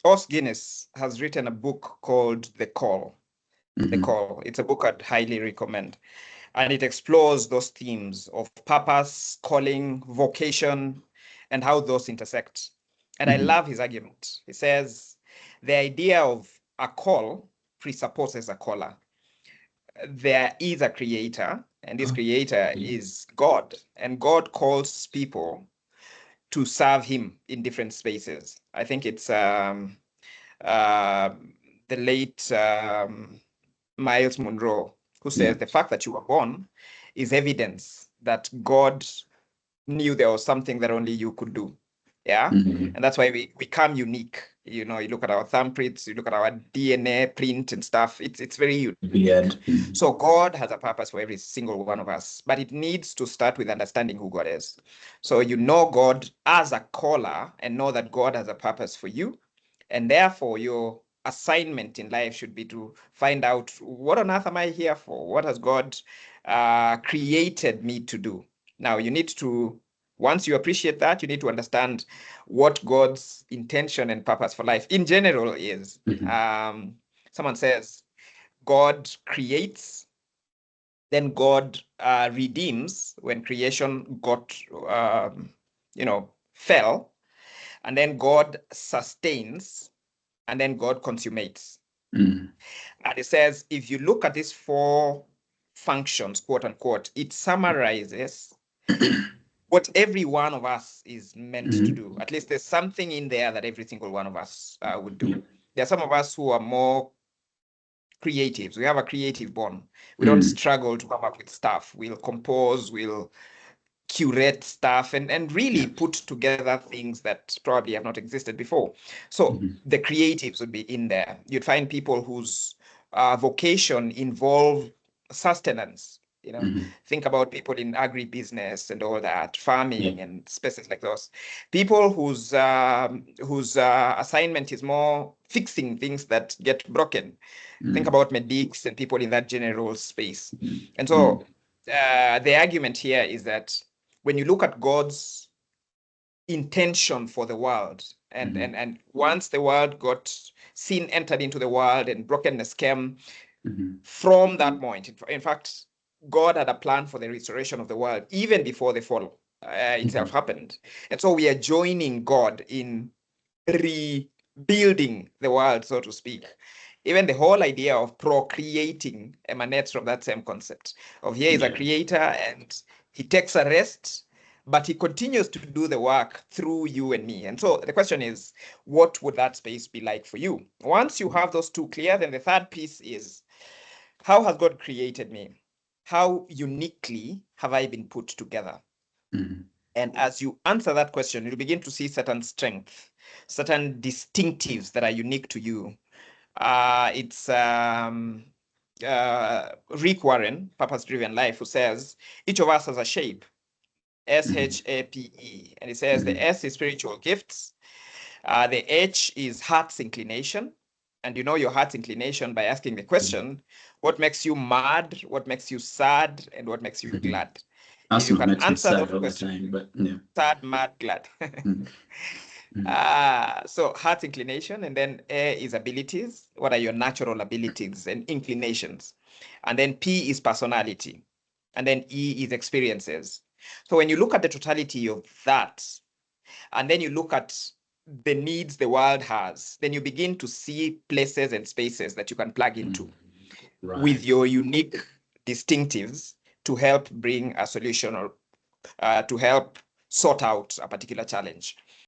Os Guinness has written a book called The Call. The Call. It's a book I'd highly recommend. And it explores those themes of purpose, calling, vocation, and how those intersect. And I love his argument. He says the idea of a call presupposes a caller. There is a creator, and this creator is God, and God calls people to serve him in different spaces. I think it's the late Myles Munroe who says the fact that you were born is evidence that God knew there was something that only you could do. Yeah. And that's why we become unique. You know, you look at our thumbprints, you look at our DNA print and stuff. It's very unique. So God has a purpose for every single one of us, but it needs to start with understanding who God is. So you know God as a caller and know that God has a purpose for you. And therefore your assignment in life should be to find out, what on earth am I here for? What has God created me to do? Now you need to, once you appreciate that, you need to understand what God's intention and purpose for life in general is. Someone says God creates, then God redeems when creation got, fell, and then God sustains, and then God consummates. And it says, if you look at these four functions, quote unquote, it summarizes what every one of us is meant to do. At least there's something in there that every single one of us would do. There are some of us who are more creatives. We have a creative bone. We don't struggle to come up with stuff. We'll compose, we'll curate stuff and really put together things that probably have not existed before. So the creatives would be in there. You'd find people whose vocation involve sustenance. You know, think about people in agribusiness and all that, farming and spaces like those. People whose assignment is more fixing things that get broken. Think about medics and people in that general space. And so the argument here is that when you look at God's intention for the world, and once the world got sin entered into the world and brokenness came, from that point, in fact, God had a plan for the restoration of the world even before the fall itself happened. And so we are joining God in rebuilding the world, so to speak. Even the whole idea of procreating emanates from that same concept of here is a creator and he takes a rest, but he continues to do the work through you and me. And so the question is, what would that space be like for you? Once you have those two clear, then the third piece is, how has God created me? How uniquely have I been put together? And as you answer that question, you'll begin to see certain strengths, certain distinctives that are unique to you. It's Rick Warren, Purpose Driven Life, who says each of us has a shape, SHAPE, and it says the S is spiritual gifts, the H is heart's inclination, and you know your heart's inclination by asking the question, what makes you mad, what makes you sad, and what makes you glad? If you can answer those questions, sad, mad, glad. So heart inclination, and then A is abilities. What are your natural abilities and inclinations? And then P is personality. And then E is experiences. So when you look at the totality of that, and then you look at the needs the world has, then you begin to see places and spaces that you can plug into with your unique distinctives to help bring a solution or to help sort out a particular challenge.